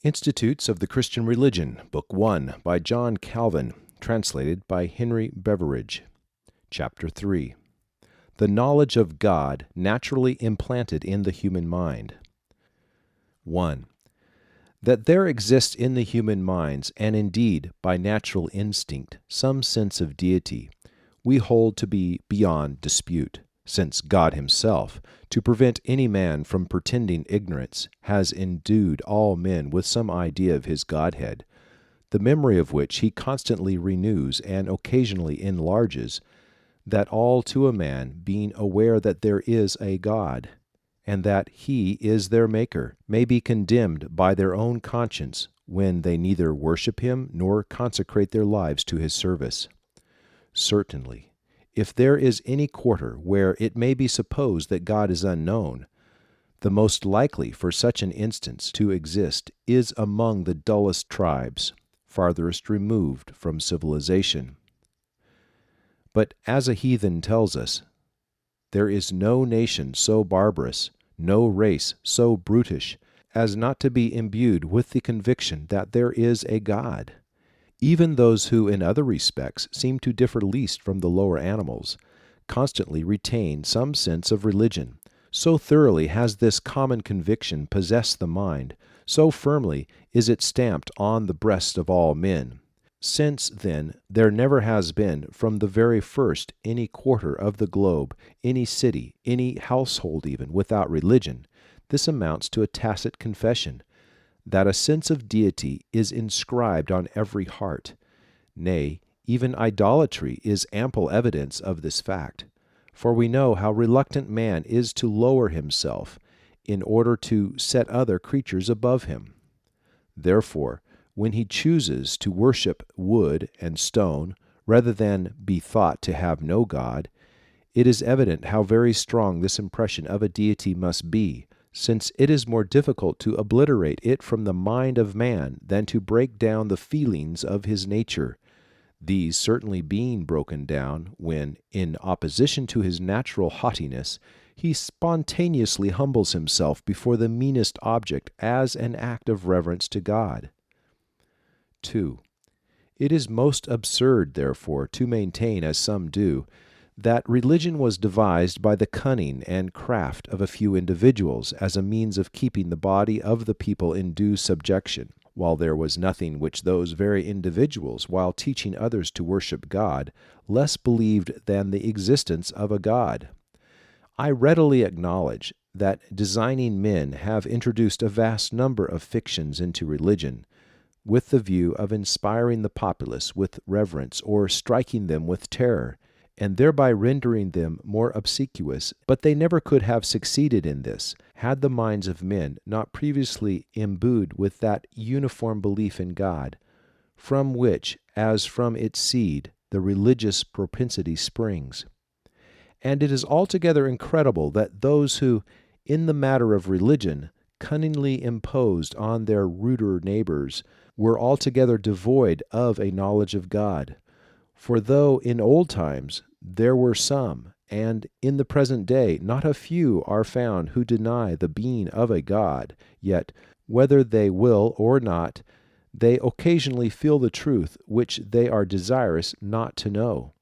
Institutes of the Christian Religion, Book 1, by John Calvin, translated by Henry Beveridge. Chapter 3. The Knowledge of God Naturally Implanted in the Human Mind. 1. That there exists in the human minds, and indeed by natural instinct, some sense of deity, we hold to be beyond dispute, since God himself, to prevent any man from pretending ignorance, has endued all men with some idea of his Godhead, the memory of which he constantly renews and occasionally enlarges, that all to a man, being aware that there is a God, and that he is their Maker, may be condemned by their own conscience when they neither worship him nor consecrate their lives to his service. Certainly, if there is any quarter where it may be supposed that God is unknown, the most likely for such an instance to exist is among the dullest tribes, farthest removed from civilization. But as a heathen tells us, there is no nation so barbarous, no race so brutish, as not to be imbued with the conviction that there is a God. Even those who in other respects seem to differ least from the lower animals, constantly retain some sense of religion. So thoroughly has this common conviction possessed the mind, so firmly is it stamped on the breasts of all men. Since, then, there never has been, from the very first, any quarter of the globe, any city, any household even, without religion, this amounts to a tacit confession that a sense of deity is inscribed on every heart. Nay, even idolatry is ample evidence of this fact, for we know how reluctant man is to lower himself in order to set other creatures above him. Therefore, when he chooses to worship wood and stone, rather than be thought to have no God, it is evident how very strong this impression of a deity must be, since it is more difficult to obliterate it from the mind of man than to break down the feelings of his nature, these certainly being broken down when, in opposition to his natural haughtiness, he spontaneously humbles himself before the meanest object as an act of reverence to God. 2. It is most absurd, therefore, to maintain, as some do, that religion was devised by the cunning and craft of a few individuals as a means of keeping the body of the people in due subjection, while there was nothing which those very individuals, while teaching others to worship God, less believed than the existence of a God. I readily acknowledge that designing men have introduced a vast number of fictions into religion, with the view of inspiring the populace with reverence or striking them with terror, and thereby rendering them more obsequious, but they never could have succeeded in this, had the minds of men not previously imbued with that uniform belief in God, from which, as from its seed, the religious propensity springs. And it is altogether incredible that those who, in the matter of religion, cunningly imposed on their ruder neighbors, were altogether devoid of a knowledge of God. For though in old times there were some, and in the present day not a few are found who deny the being of a God, yet, whether they will or not, they occasionally feel the truth which they are desirous not to know.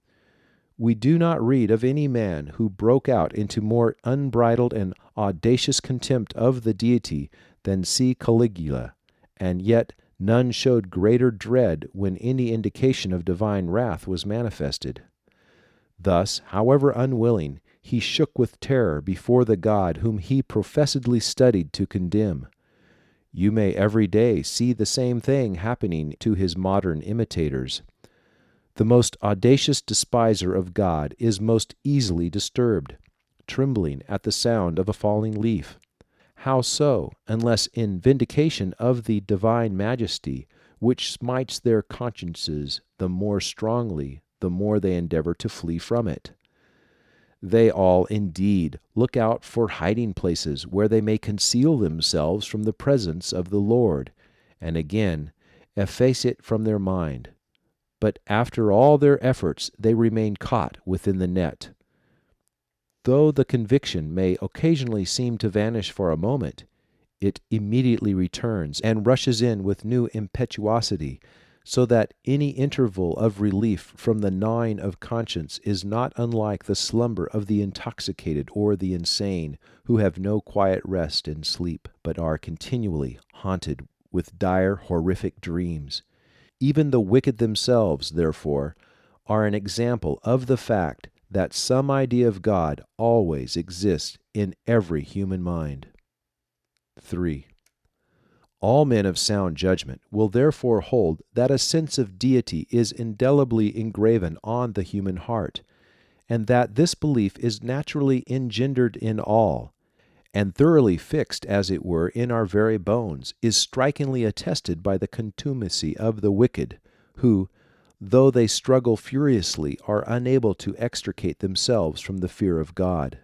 We do not read of any man who broke out into more unbridled and audacious contempt of the deity than C. Caligula, and yet none showed greater dread when any indication of divine wrath was manifested. Thus, however unwilling, he shook with terror before the God whom he professedly studied to condemn. You may every day see the same thing happening to his modern imitators. The most audacious despiser of God is most easily disturbed, trembling at the sound of a falling leaf. How so, unless in vindication of the divine majesty, which smites their consciences the more strongly, the more they endeavor to flee from it? They all, indeed, look out for hiding places where they may conceal themselves from the presence of the Lord, and again efface it from their mind. But after all their efforts, they remain caught within the net. Though the conviction may occasionally seem to vanish for a moment, it immediately returns and rushes in with new impetuosity, so that any interval of relief from the gnawing of conscience is not unlike the slumber of the intoxicated or the insane, who have no quiet rest and sleep, but are continually haunted with dire, horrific dreams. Even the wicked themselves, therefore, are an example of the fact that some idea of God always exists in every human mind. 3. All men of sound judgment will therefore hold that a sense of Deity is indelibly engraven on the human heart, and that this belief is naturally engendered in all, and thoroughly fixed, as it were, in our very bones, is strikingly attested by the contumacy of the wicked, who, though they struggle furiously, are unable to extricate themselves from the fear of God.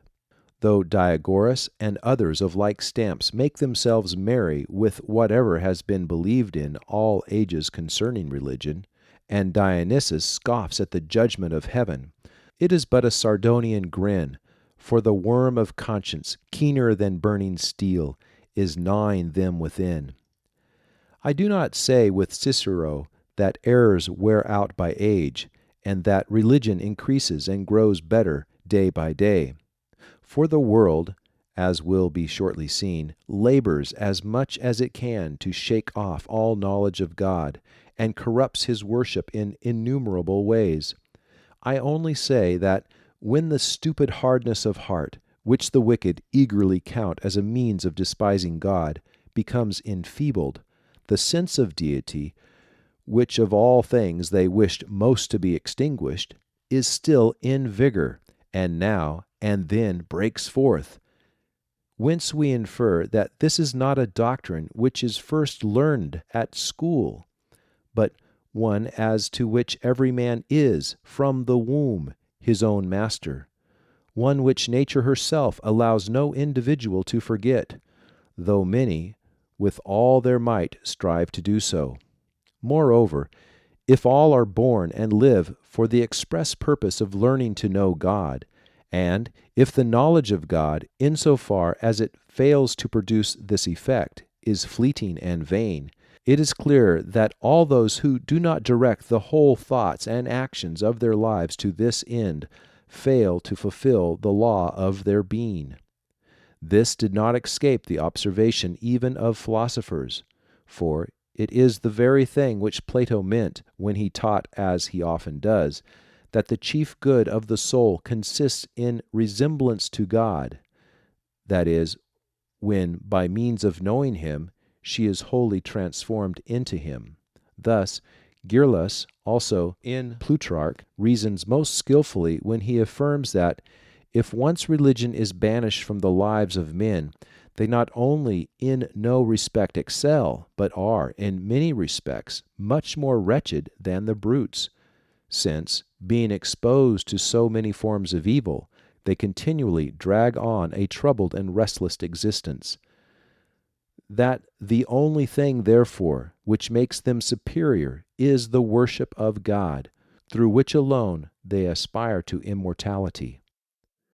Though Diagoras and others of like stamps make themselves merry with whatever has been believed in all ages concerning religion, and Dionysus scoffs at the judgment of heaven, it is but a Sardonian grin, for the worm of conscience, keener than burning steel, is gnawing them within. I do not say with Cicero that errors wear out by age, and that religion increases and grows better day by day. For the world, as will be shortly seen, labors as much as it can to shake off all knowledge of God, and corrupts his worship in innumerable ways. I only say that when the stupid hardness of heart, which the wicked eagerly count as a means of despising God, becomes enfeebled, the sense of Deity, which of all things they wished most to be extinguished, is still in vigor, and now and then breaks forth. Whence we infer that this is not a doctrine which is first learned at school, but one as to which every man is, from the womb, his own master, one which nature herself allows no individual to forget, though many, with all their might, strive to do so. Moreover, if all are born and live for the express purpose of learning to know God, and if the knowledge of God, in so far as it fails to produce this effect, is fleeting and vain, it is clear that all those who do not direct the whole thoughts and actions of their lives to this end fail to fulfill the law of their being. This did not escape the observation even of philosophers, for it is the very thing which Plato meant when he taught, as he often does, that the chief good of the soul consists in resemblance to God, that is, when, by means of knowing him, she is wholly transformed into him. Thus, Gyrlas also in Plutarch reasons most skilfully when he affirms that, if once religion is banished from the lives of men, they not only in no respect excel, but are, in many respects, much more wretched than the brutes, since, being exposed to so many forms of evil, they continually drag on a troubled and restless existence. That the only thing, therefore, which makes them superior is the worship of God, through which alone they aspire to immortality.